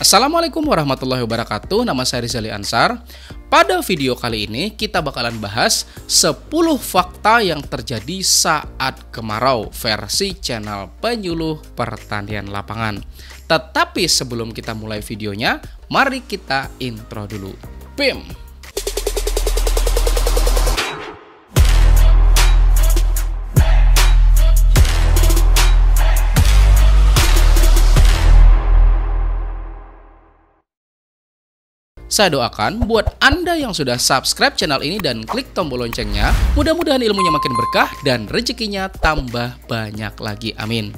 Assalamualaikum warahmatullahi wabarakatuh. Nama saya Rizali Ansar. Pada video kali ini kita bakalan bahas 10 fakta yang terjadi saat kemarau versi channel penyuluh pertanian lapangan. Tetapi sebelum kita mulai videonya, mari kita intro dulu. Bim. Saya doakan buat Anda yang sudah subscribe channel ini dan klik tombol loncengnya, mudah-mudahan ilmunya makin berkah dan rezekinya tambah banyak lagi, amin.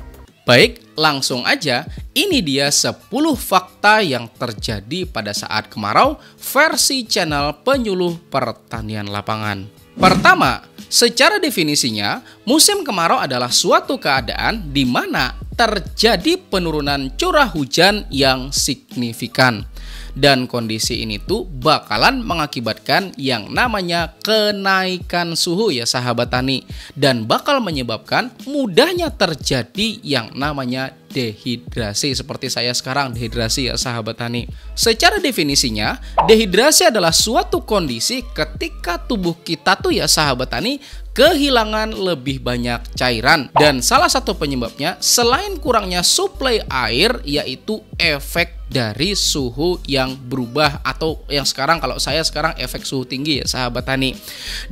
Baik, langsung aja, ini dia 10 fakta yang terjadi pada saat kemarau versi channel penyuluh pertanian lapangan. Pertama, secara definisinya, musim kemarau adalah suatu keadaan di mana terjadi penurunan curah hujan yang signifikan. Dan kondisi ini tuh bakalan mengakibatkan yang namanya kenaikan suhu ya sahabat tani. Dan bakal menyebabkan mudahnya terjadi yang namanya dehidrasi. Seperti saya sekarang dehidrasi ya sahabat tani. Secara definisinya, dehidrasi adalah suatu kondisi ketika tubuh kita tuh ya sahabat tani kehilangan lebih banyak cairan. Dan salah satu penyebabnya selain kurangnya suplai air yaitu efek dari suhu yang berubah atau yang sekarang kalau saya sekarang efek suhu tinggi ya sahabat tani.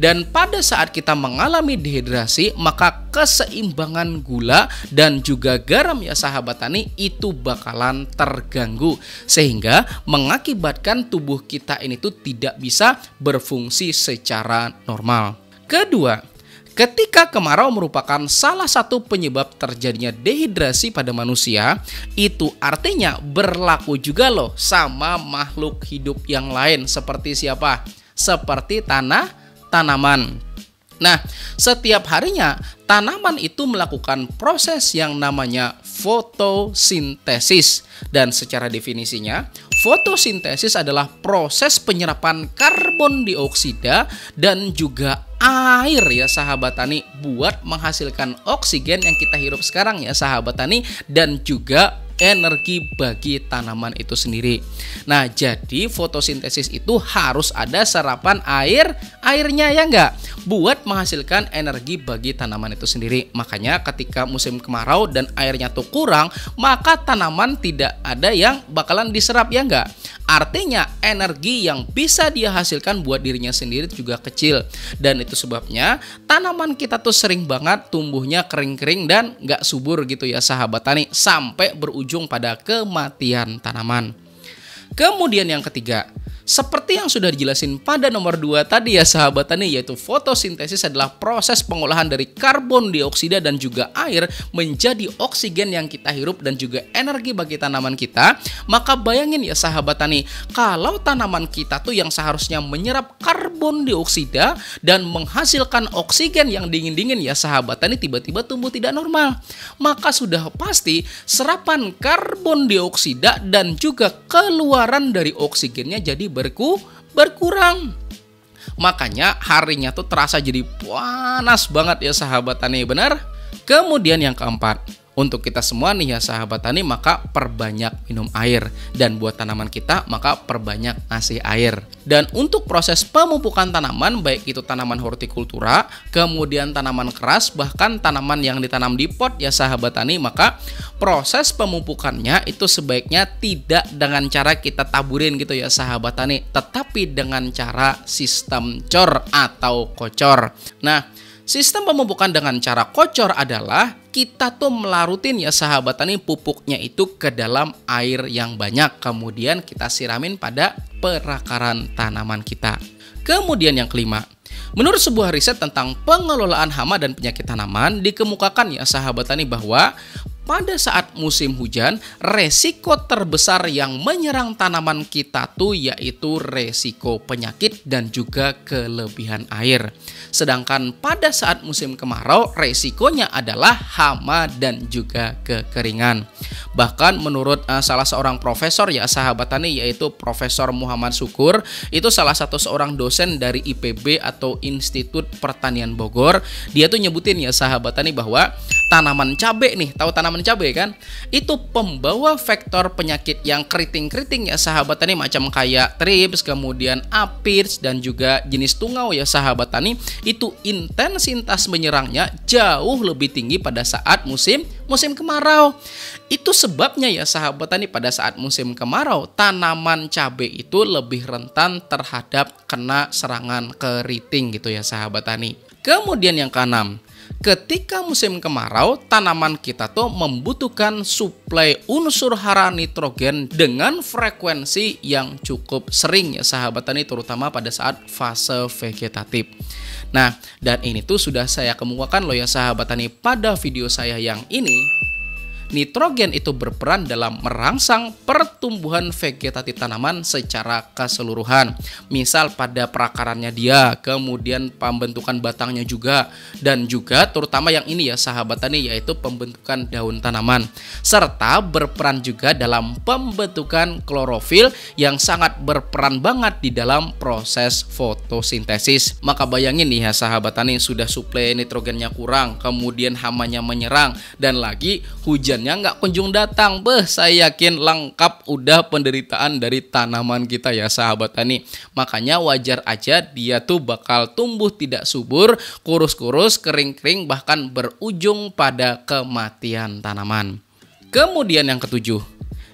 Dan pada saat kita mengalami dehidrasi maka keseimbangan gula dan juga garam ya sahabat tani itu bakalan terganggu sehingga mengakibatkan tubuh kita ini tuh tidak bisa berfungsi secara normal. Kedua, ketika kemarau merupakan salah satu penyebab terjadinya dehidrasi pada manusia, itu artinya berlaku juga loh sama makhluk hidup yang lain. Seperti siapa? Seperti tanaman. Nah, setiap harinya tanaman itu melakukan proses yang namanya fotosintesis. Dan secara definisinya, fotosintesis adalah proses penyerapan karbon dioksida dan juga air ya sahabat tani buat menghasilkan oksigen yang kita hirup sekarang ya sahabat tani dan juga energi bagi tanaman itu sendiri. Nah, jadi fotosintesis itu harus ada serapan airnya ya enggak? Buat menghasilkan energi bagi tanaman itu sendiri. Makanya ketika musim kemarau dan airnya tuh kurang, maka tanaman tidak ada yang bakalan diserap ya enggak? Artinya energi yang bisa dia hasilkan buat dirinya sendiri juga kecil. Dan itu sebabnya tanaman kita tuh sering banget tumbuhnya kering-kering dan nggak subur gitu ya sahabat tani. Sampai berujung pada kematian tanaman. Kemudian yang ketiga, seperti yang sudah dijelasin pada nomor 2 tadi ya sahabat tani, yaitu fotosintesis adalah proses pengolahan dari karbon dioksida dan juga air menjadi oksigen yang kita hirup dan juga energi bagi tanaman kita. Maka bayangin ya sahabat tani, kalau tanaman kita tuh yang seharusnya menyerap karbon dioksida dan menghasilkan oksigen yang dingin-dingin ya sahabat tani tiba-tiba tumbuh tidak normal, maka sudah pasti serapan karbon dioksida dan juga keluaran dari oksigennya jadi berkurang. Makanya harinya tuh terasa jadi panas banget ya sahabat tani, benar? Kemudian yang keempat, untuk kita semua nih ya sahabat tani, maka perbanyak minum air. Dan buat tanaman kita, maka perbanyak ngasih air. Dan untuk proses pemupukan tanaman, baik itu tanaman hortikultura, kemudian tanaman keras, bahkan tanaman yang ditanam di pot ya sahabat tani, maka proses pemupukannya itu sebaiknya tidak dengan cara kita taburin gitu ya sahabat tani, tetapi dengan cara sistem cor atau kocor. Nah, sistem pemupukan dengan cara kocor adalah kita tuh melarutin ya sahabat tani pupuknya itu ke dalam air yang banyak. Kemudian kita siramin pada perakaran tanaman kita. Kemudian yang kelima, menurut sebuah riset tentang pengelolaan hama dan penyakit tanaman dikemukakan ya sahabat tani bahwa pada saat musim hujan, resiko terbesar yang menyerang tanaman kita tuh yaitu resiko penyakit dan juga kelebihan air. Sedangkan pada saat musim kemarau, resikonya adalah hama dan juga kekeringan. Bahkan menurut salah seorang profesor ya sahabat tani, yaitu Profesor Muhammad Syukur, itu salah satu seorang dosen dari IPB atau Institut Pertanian Bogor, dia tuh nyebutin ya sahabat tani bahwa tanaman cabai nih, tahu tanaman cabai kan? Itu pembawa vektor penyakit yang keriting-keriting ya sahabat tani, macam kayak thrips, kemudian aphids dan juga jenis tungau ya sahabat tani. Itu intensitas menyerangnya jauh lebih tinggi pada saat musim kemarau. Itu sebabnya ya sahabat tani, pada saat musim kemarau tanaman cabai itu lebih rentan terhadap kena serangan keriting gitu ya sahabat tani. Kemudian yang keenam, ketika musim kemarau, tanaman kita tuh membutuhkan suplai unsur hara nitrogen dengan frekuensi yang cukup sering ya sahabat tani, terutama pada saat fase vegetatif. Nah, dan ini tuh sudah saya kemukakan loh ya sahabat tani pada video saya yang ini. Nitrogen itu berperan dalam merangsang pertumbuhan vegetatif tanaman secara keseluruhan. Misal pada perakarannya dia, kemudian pembentukan batangnya juga, dan juga terutama yang ini ya sahabat tani, yaitu pembentukan daun tanaman. Serta berperan juga dalam pembentukan klorofil yang sangat berperan banget di dalam proses fotosintesis. Maka bayangin nih ya sahabat tani, sudah suplai nitrogennya kurang, kemudian hamanya menyerang, dan lagi hujan nggak kunjung datang, saya yakin lengkap udah penderitaan dari tanaman kita ya sahabat tani. Makanya wajar aja dia tuh bakal tumbuh tidak subur, kurus-kurus, kering-kering, bahkan berujung pada kematian tanaman. Kemudian yang ketujuh,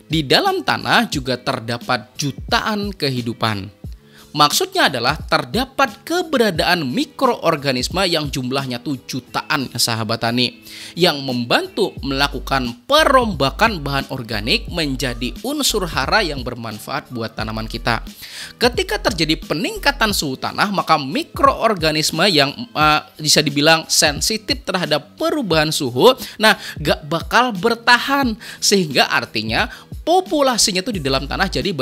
di dalam tanah juga terdapat jutaan kehidupan. Maksudnya adalah terdapat keberadaan mikroorganisme yang jumlahnya tuh jutaan ya sahabat tani, yang membantu melakukan perombakan bahan organik menjadi unsur hara yang bermanfaat buat tanaman kita. Ketika terjadi peningkatan suhu tanah, maka mikroorganisme yang bisa dibilang sensitif terhadap perubahan suhu, nah gak bakal bertahan, sehingga artinya populasinya tuh di dalam tanah jadi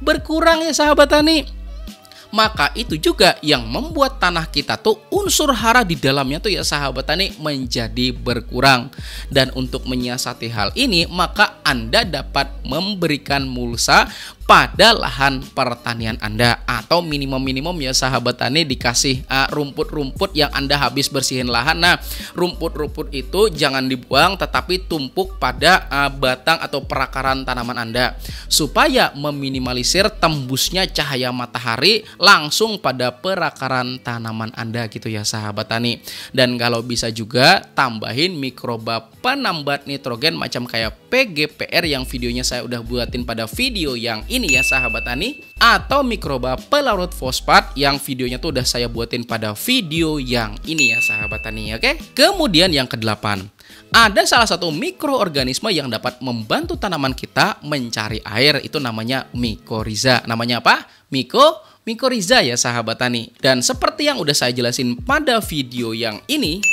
berkurang ya sahabat tani. Maka itu juga yang membuat tanah kita tuh unsur hara di dalamnya tuh ya sahabat tani menjadi berkurang. Dan untuk menyiasati hal ini, maka Anda dapat memberikan mulsa pada lahan pertanian Anda, atau minimum ya sahabat tani dikasih rumput-rumput yang Anda habis bersihin lahan. Nah, rumput-rumput itu jangan dibuang, tetapi tumpuk pada batang atau perakaran tanaman Anda supaya meminimalisir tembusnya cahaya matahari langsung pada perakaran tanaman Anda gitu ya sahabat tani. Dan kalau bisa juga tambahin mikroba penambat nitrogen macam kayak PGPR yang videonya saya udah buatin pada video yang ini ya sahabat tani, atau mikroba pelarut fosfat yang videonya tuh udah saya buatin pada video yang ini ya sahabat tani. Oke. Kemudian yang kedelapan, ada salah satu mikroorganisme yang dapat membantu tanaman kita mencari air, itu namanya mikoriza. Namanya apa? Mikoriza ya sahabat tani. Dan seperti yang udah saya jelasin pada video yang ini,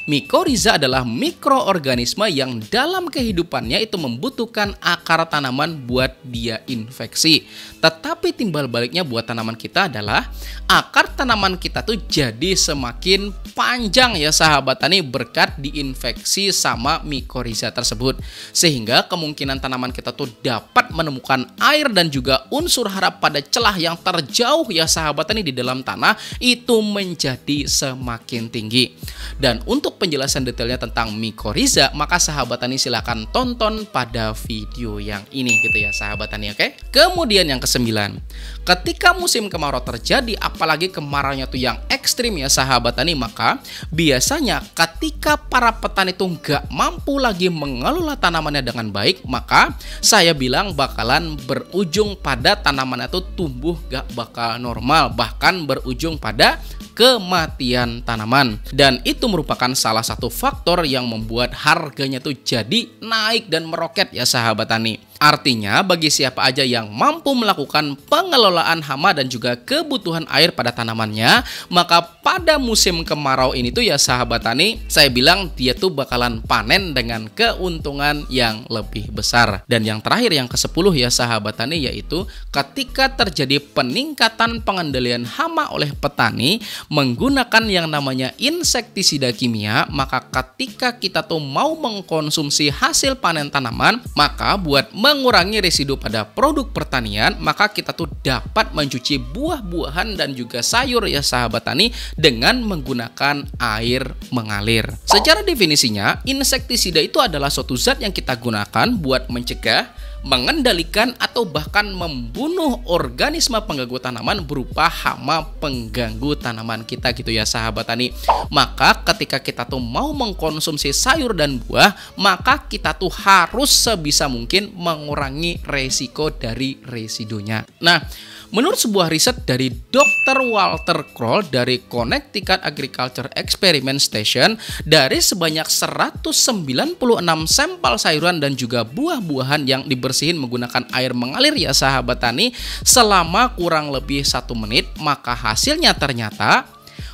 mikoriza adalah mikroorganisme yang dalam kehidupannya itu membutuhkan akar tanaman buat dia infeksi. Tetapi timbal baliknya buat tanaman kita adalah akar tanaman kita tuh jadi semakin panjang ya sahabat tani berkat diinfeksi sama mikoriza tersebut. Sehingga kemungkinan tanaman kita tuh dapat menemukan air dan juga unsur hara pada celah yang terjauh ya sahabat tani di dalam tanah itu menjadi semakin tinggi. Dan untuk penjelasan detailnya tentang mikoriza, maka sahabat tani silahkan tonton pada video yang ini gitu ya sahabat tani. Oke. Kemudian yang kesembilan, ketika musim kemarau terjadi, apalagi kemaraunya tuh yang ekstrim ya sahabat tani, maka biasanya ketika para petani tuh nggak mampu lagi mengelola tanamannya dengan baik, maka saya bilang bakalan berujung pada tanamannya tuh tumbuh gak bakal normal, bahkan berujung pada kematian tanaman. Dan itu merupakan salah satu faktor yang membuat harganya tuh jadi naik dan meroket ya sahabat tani. Artinya bagi siapa aja yang mampu melakukan pengelolaan hama dan juga kebutuhan air pada tanamannya, maka pada musim kemarau ini tuh ya sahabat tani, saya bilang dia tuh bakalan panen dengan keuntungan yang lebih besar. Dan yang terakhir yang ke-10 ya sahabat tani, yaitu ketika terjadi peningkatan pengendalian hama oleh petani menggunakan yang namanya insektisida kimia, maka ketika kita tuh mau mengkonsumsi hasil panen tanaman, maka buat mengurangi residu pada produk pertanian, maka kita tuh dapat mencuci buah-buahan dan juga sayur ya sahabat tani dengan menggunakan air mengalir. Secara definisinya, insektisida itu adalah suatu zat yang kita gunakan buat mencegah, mengendalikan atau bahkan membunuh organisme pengganggu tanaman berupa hama pengganggu tanaman kita gitu ya sahabat tani. Maka ketika kita tuh mau mengkonsumsi sayur dan buah, maka kita tuh harus sebisa mungkin mengurangi resiko dari residunya. Nah, menurut sebuah riset dari Dr. Walter Kroll dari Connecticut Agriculture Experiment Station, dari sebanyak 196 sampel sayuran dan juga buah-buahan yang dibersihin menggunakan air mengalir ya sahabat tani selama kurang lebih 1 menit, maka hasilnya ternyata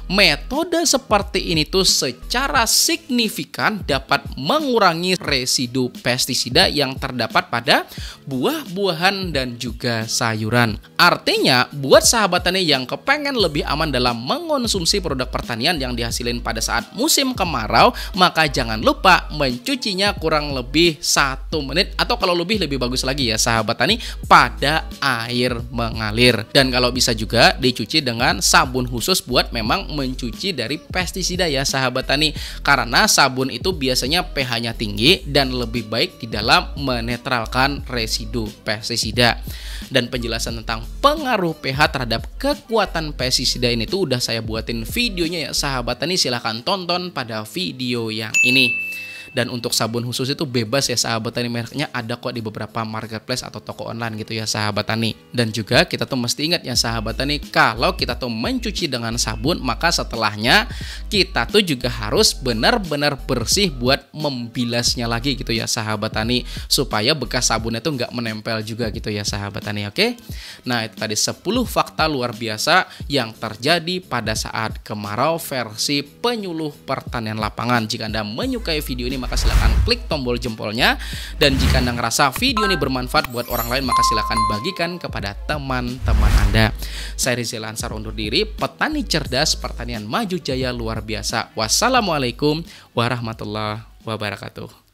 metode seperti ini tuh secara signifikan dapat mengurangi residu pestisida yang terdapat pada buah-buahan dan juga sayuran. Artinya, buat sahabat tani yang kepengen lebih aman dalam mengonsumsi produk pertanian yang dihasilin pada saat musim kemarau, maka jangan lupa mencucinya kurang lebih 1 menit atau kalau lebih bagus lagi ya sahabat tani pada air mengalir. Dan kalau bisa juga dicuci dengan sabun khusus buat memang mencuci dari pestisida ya sahabat tani, karena sabun itu biasanya pH-nya tinggi dan lebih baik di dalam menetralkan residu pestisida. Dan penjelasan tentang pengaruh pH terhadap kekuatan pestisida ini tuh udah saya buatin videonya ya sahabat tani, silahkan tonton pada video yang ini. Dan untuk sabun khusus itu bebas ya sahabat tani, mereknya ada kok di beberapa marketplace atau toko online gitu ya sahabat tani. Dan juga kita tuh mesti ingat ya sahabat tani, kalau kita tuh mencuci dengan sabun, maka setelahnya kita tuh juga harus benar-benar bersih buat membilasnya lagi gitu ya sahabat tani, supaya bekas sabunnya tuh nggak menempel juga gitu ya sahabat tani. Oke, nah itu tadi 10 fakta luar biasa yang terjadi pada saat kemarau versi penyuluh pertanian lapangan. Jika Anda menyukai video ini, maka silahkan klik tombol jempolnya. Dan jika Anda ngerasa video ini bermanfaat buat orang lain, maka silahkan bagikan kepada teman-teman Anda. Saya Rizal Ansar undur diri, petani cerdas, pertanian maju jaya luar biasa. Wassalamualaikum warahmatullahi wabarakatuh.